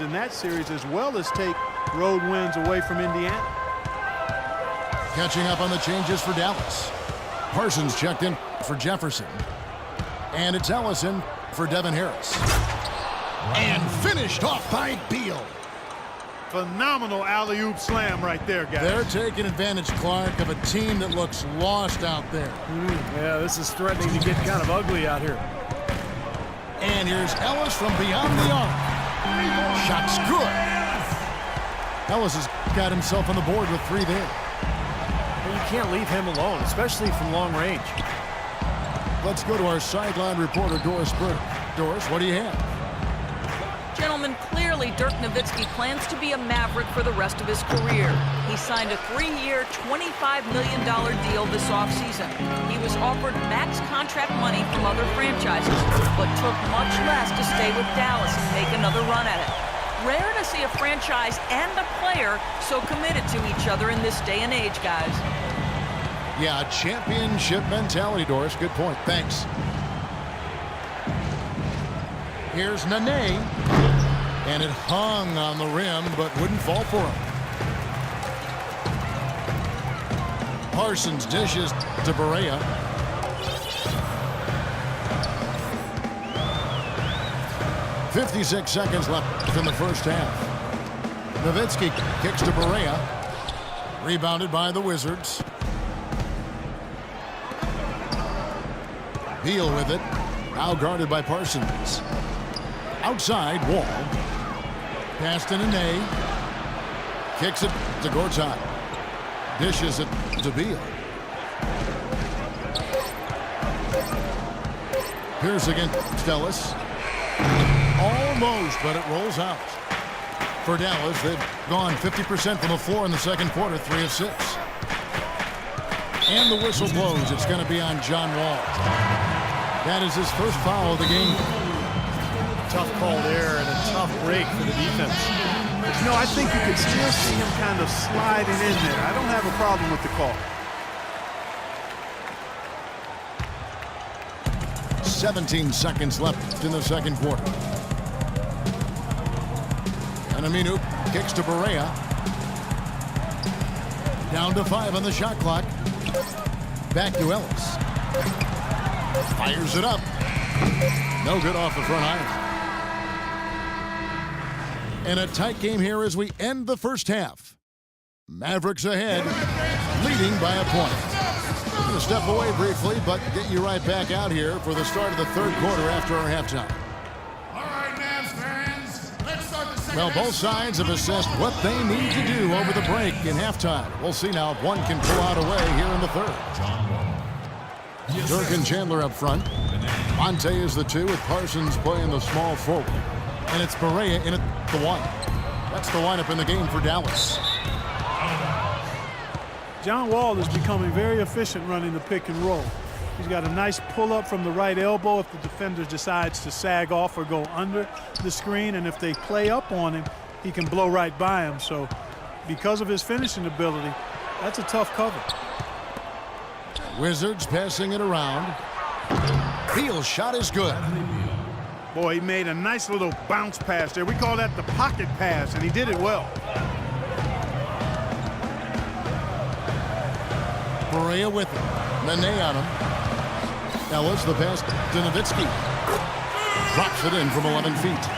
in that series as well as take road wins away from Indiana. Catching up on the changes for Dallas. Parsons checked in for Jefferson. And it's Ellison for Devin Harris. And finished off by Beal. Phenomenal alley-oop slam right there, guys. They're taking advantage, Clark, of a team that looks lost out there. Yeah, this is threatening to get kind of ugly out here. And here's Ellis from beyond the arc. Shot's good. Ellis has got himself on the board with 3 there. Well, you can't leave him alone, especially from long range. Let's go to our sideline reporter, Doris Burke. Doris, what do you have? Gentlemen, clearly Dirk Nowitzki plans to be a Maverick for the rest of his career. He signed a 3-year, $25 million deal this offseason. He was offered max contract money from other franchises, but took much less to stay with Dallas and make another run at it. Rare to see a franchise and a player so committed to each other in this day and age, guys. Yeah, championship mentality, Doris. Good point. Thanks. Here's Nene. And it hung on the rim, but wouldn't fall for him. Parsons dishes to Barea. .56 seconds left in the first half. Nowitzki kicks to Barea. Rebounded by the Wizards. Beal with it. Now guarded by Parsons. Outside, Wall. Pass to Nene. Kicks it to Gortat. Dishes it to Beal. Pierce against Ellis. Almost, but it rolls out. For Dallas, they've gone 50% from the floor in the second quarter, 3 of 6. And the whistle blows. It's going to be on John Wall. That is his first foul of the game. Tough call there and a tough break for the defense. But, you know, I think you could still see him kind of sliding in there. I don't have a problem with the call. 17 seconds left in the second quarter. And Aminu kicks to Barea. Down to 5 on the shot clock. Back to Ellis. Fires it up. No good off the front iron. And a tight game here as we end the first half. Mavericks ahead, leading by a point. We're going to step away briefly, but get you right back out here for the start of the third quarter after our halftime. All right, Mavs fans, let's start the second. Well, both sides have assessed what they need to do over the break in halftime. We'll see now if one can pull out a way here in the third. Dirk and Chandler up front. Monte is the 2 with Parsons playing the small forward. And it's Barea in at the 1. That's the lineup in the game for Dallas. John Wall is becoming very efficient running the pick and roll. He's got a nice pull-up from the right elbow if the defender decides to sag off or go under the screen. And if they play up on him, he can blow right by him. So because of his finishing ability, that's a tough cover. Wizards passing it around. Beal's shot is good. Boy, he made a nice little bounce pass there. We call that the pocket pass, and he did it well. Barea with him. Nene on him. Ellis, the pass to Nowitzki. Drops it in from 11 feet.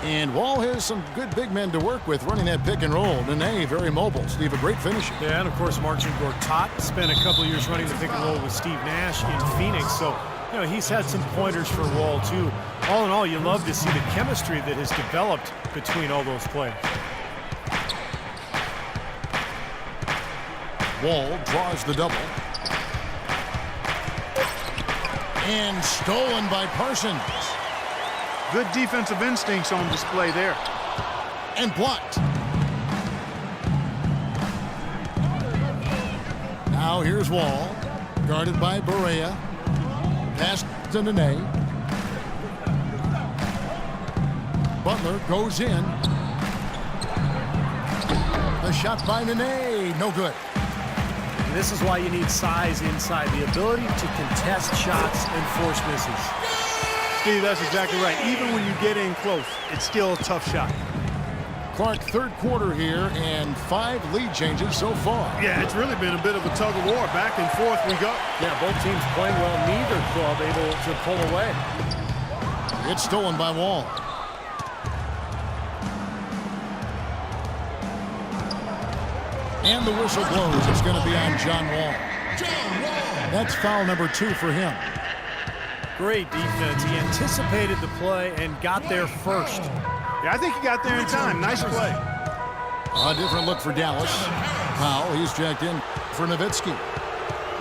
And Wall has some good big men to work with running that pick and roll. Nene, very mobile. Steve, a great finisher. Yeah, and of course, Marcin Gortat spent a couple years running the pick and roll with Steve Nash in Phoenix. So, you know, he's had some pointers for Wall, too. All in all, you love to see the chemistry that has developed between all those players. Wall draws the double. And stolen by Parsons. Good defensive instincts on display there. And blocked. Now here's Wall. Guarded by Barea. Pass to Nene. Butler goes in. The shot by Nene. No good. And this is why you need size inside, the ability to contest shots and force misses. Steve, that's exactly right. Even when you get in close, it's still a tough shot. Clark, third quarter here, and 5 lead changes so far. Yeah, it's really been a bit of a tug of war. Back and forth we go. Yeah, both teams playing well. Neither club able to pull away. It's stolen by Wall. And the whistle blows. It's going to be on John Wall. That's foul number 2 for him. Great defense. He anticipated the play and got there first. Yeah, I think he got there in time. Nice play. A different look for Dallas. Powell, he's checked in for Nowitzki.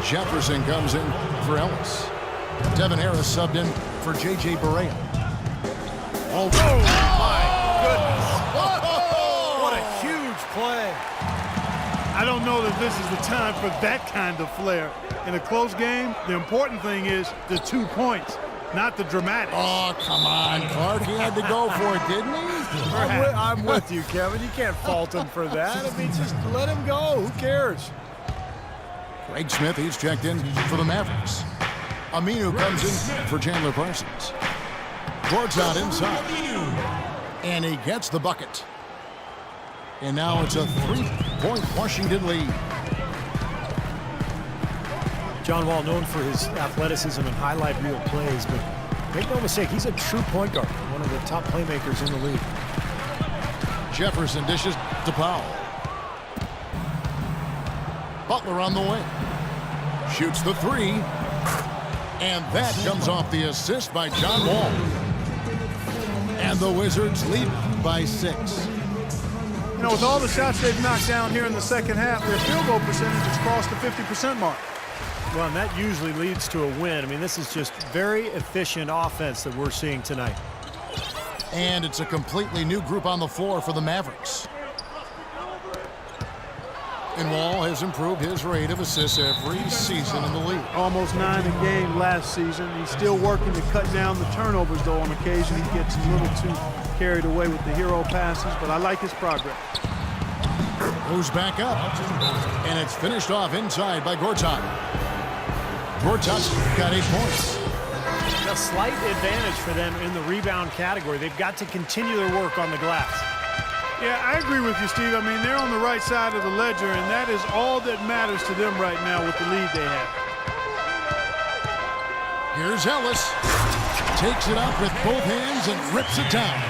Jefferson comes in for Ellis. Devin Harris subbed in for J.J. Barea. Oh, my goodness. What a huge play. I don't know that this is the time for that kind of flair. In a close game, the important thing is the 2 points, not the dramatics. Oh, come on, Clark. He had to go for it, didn't he? I'm with you, Kevin. You can't fault him for that. I mean, just let him go. Who cares? Craig Smith, he's checked in for the Mavericks. Aminu comes in for Chandler Parsons. Gord's out inside. And he gets the bucket. And now it's a 3-point Washington lead. John Wall, known for his athleticism and highlight reel plays, but make no mistake, he's a true point guard, one of the top playmakers in the league. Jefferson dishes to Powell. Butler on the way. Shoots the 3. And that comes off the assist by John Wall. And the Wizards lead by 6. You know, with all the shots they've knocked down here in the second half, their field goal percentage has crossed the 50% mark. Well, and that usually leads to a win. I mean, this is just very efficient offense that we're seeing tonight. And it's a completely new group on the floor for the Mavericks. And Wall has improved his rate of assists every season in the league. Almost 9 a game last season. He's still working to cut down the turnovers, though on occasion he gets a little too carried away with the hero passes, but I like his progress. Moves back up. And it's finished off inside by Gortat. Gortat's got 8 points. A slight advantage for them in the rebound category. They've got to continue their work on the glass. Yeah, I agree with you, Steve. I mean, they're on the right side of the ledger, and that is all that matters to them right now with the lead they have. Here's Ellis. Takes it up with both hands and rips it down.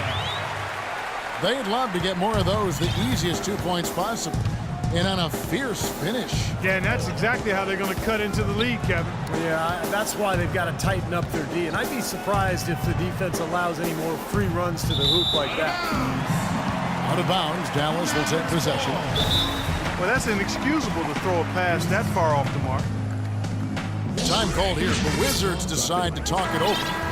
They'd love to get more of those, the easiest 2 points possible. And on a fierce finish. Yeah, and that's exactly how they're going to cut into the lead, Kevin. Yeah, that's why they've got to tighten up their D. And I'd be surprised if the defense allows any more free runs to the hoop like that. Out of bounds, Dallas will take possession. Well, that's inexcusable to throw a pass that far off the mark. Time called here. The Wizards decide to talk it over.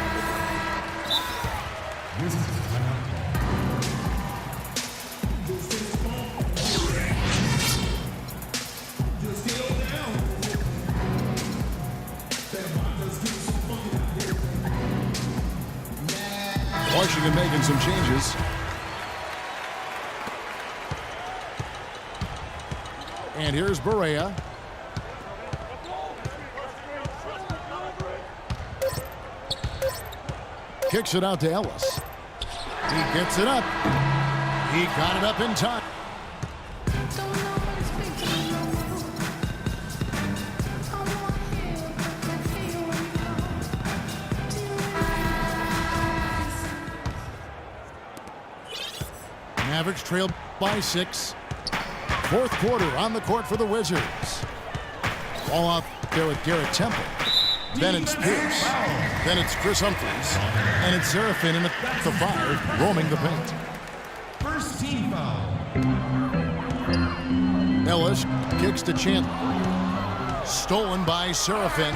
Washington making some changes. And here's Barea. Kicks it out to Ellis. He gets it up. He got it up in time. Mavericks trailed by 6. Fourth quarter on the court for the Wizards. Ball out there with Garrett Temple. Then it's Pierce. Then it's Chris Humphries. And it's Serafin in the 5, roaming the paint. First team foul. Ellis kicks to Chandler. Stolen by Serafin.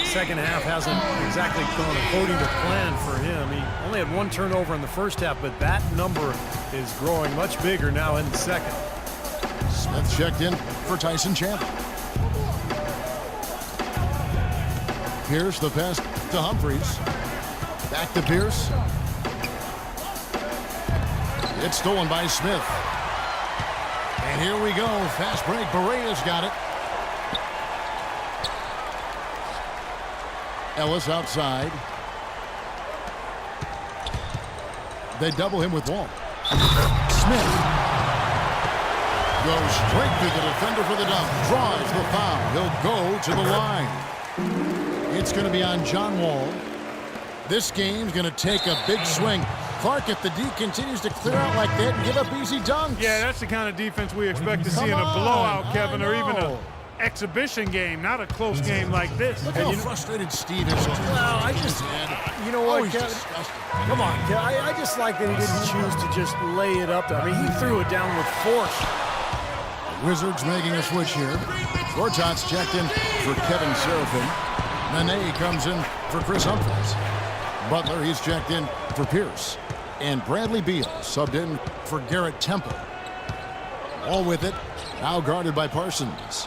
Second half hasn't exactly gone according to plan for him. He only had 1 turnover in the first half, but that number is growing much bigger now in the second. Smith checked in for Tyson Chandler. Pierce, the pass to Humphries. Back to Pierce. It's stolen by Smith. And here we go. Fast break. Barea's got it. Ellis outside. They double him with Wall. Smith goes straight to the defender for the dunk. Draws the foul. He'll go to the line. It's going to be on John Wall. This game's going to take a big swing. Clark, if the D continues to clear out like that and give up easy dunks. Yeah, that's the kind of defense we expect to see in a blowout, Kevin, or even an exhibition game, not a close game like this. Look how frustrated Steve is. Well, I just, you know what, Kevin? Come on, Kevin. I just like that he didn't choose to just lay it up there. I mean, he threw it down with force. Wizards making a switch here. Gortat's checked in for Kevin Serafin. Nene comes in for Chris Humphries. Butler, he's checked in for Pierce. And Bradley Beal subbed in for Garrett Temple. All with it, now guarded by Parsons.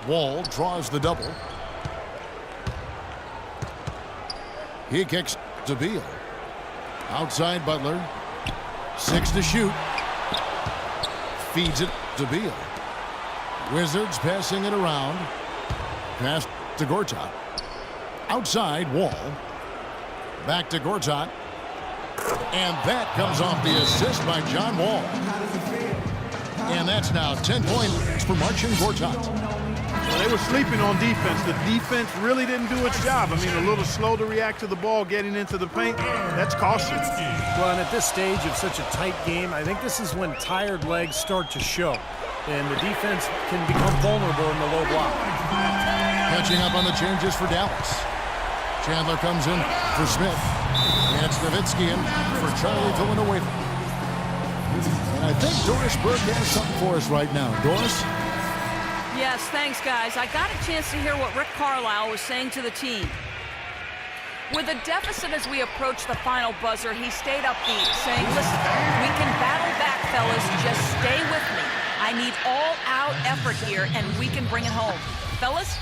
Wall draws the double. He kicks to Beal. Outside Butler. 6 to shoot. Feeds it to Beal. Wizards passing it around. Pass to Gortat. Outside Wall. Back to Gortat. And that comes off the assist by John Wall. And that's now 10 points for Marcin Gortat. Well, they were sleeping on defense. The defense really didn't do its job. I mean, a little slow to react to the ball getting into the paint. That's costly. Well, and at this stage of such a tight game, I think this is when tired legs start to show. And the defense can become vulnerable in the low block. Catching up on the changes for Dallas. Chandler comes in for Smith. And it's Nowitzki in for Charlie Villanueva. And I think Doris Burke has something for us right now. Doris? Yes, thanks, guys. I got a chance to hear what Rick Carlisle was saying to the team. With a deficit as we approach the final buzzer, he stayed upbeat, saying, listen, we can battle back, fellas. Just stay with me. I need all-out effort here, and we can bring it home. Fellas?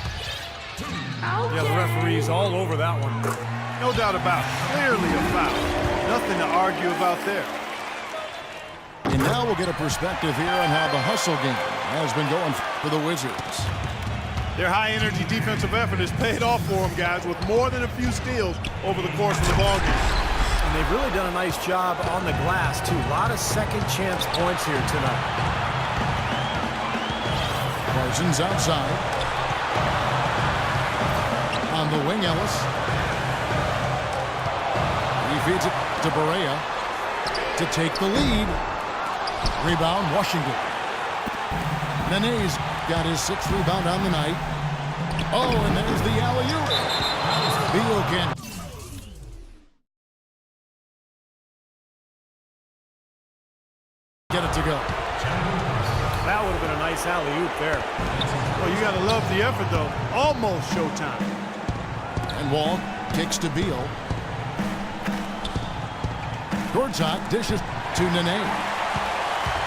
Yeah, the referee's all over that one. No doubt about it. Clearly a foul. Nothing to argue about there. And now we'll get a perspective here on how the hustle game has been going for the Wizards. Their high-energy defensive effort has paid off for them, guys, with more than a few steals over the course of the ballgame. And they've really done a nice job on the glass, too. A lot of second-chance points here tonight. Parsons outside. On the wing, Ellis. He feeds it to Barea to take the lead. Rebound, Washington. Nene's got his 6th rebound on the night. Oh, and there's the alley-oop. Beal can get it to go. That would have been a nice alley-oop there. Well, you got to love the effort, though. Almost showtime. And Wall kicks to Beal. Gortat dishes to Nene.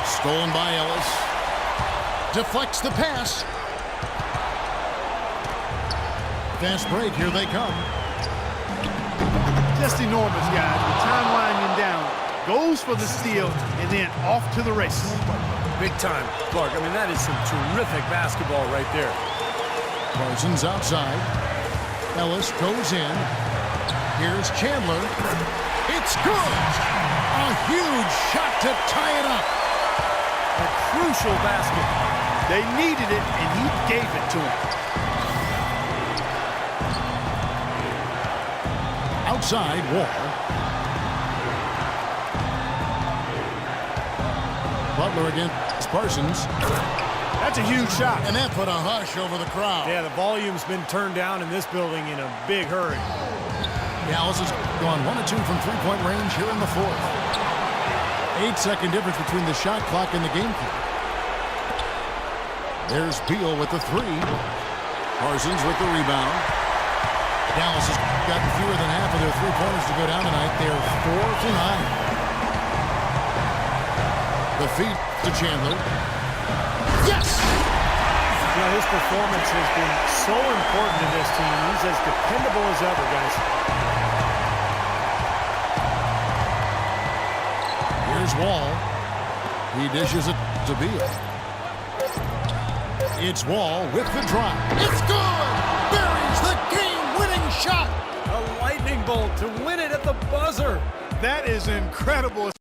Stolen by Ellis. Deflects the pass. Fast break, here they come. Just enormous, guys. With time winding down, goes for the steal, and then off to the races. Big time, Clark. I mean, that is some terrific basketball right there. Parsons outside. Ellis goes in. Here's Chandler. It's good! A huge shot to tie it up. A crucial basket. They needed it, and he gave it to them. Outside, Wall. Butler against Parsons. That's a huge shot. And that put a hush over the crowd. Yeah, the volume's been turned down in this building in a big hurry. Dallas has gone 1 of 2 from three-point range here in the 4th. 8-second difference between the shot clock and the game clock. There's Beal with the 3. Parsons with the rebound. Dallas has gotten fewer than half of their three-pointers to go down tonight. They're 4 for 9. The feed to Chandler. Yes! You know, his performance has been so important to this team. He's as dependable as ever, guys. Here's Wall. He dishes it to Beal. It's Wall with the drive. It's good! Buries the game-winning shot! A lightning bolt to win it at the buzzer. That is incredible.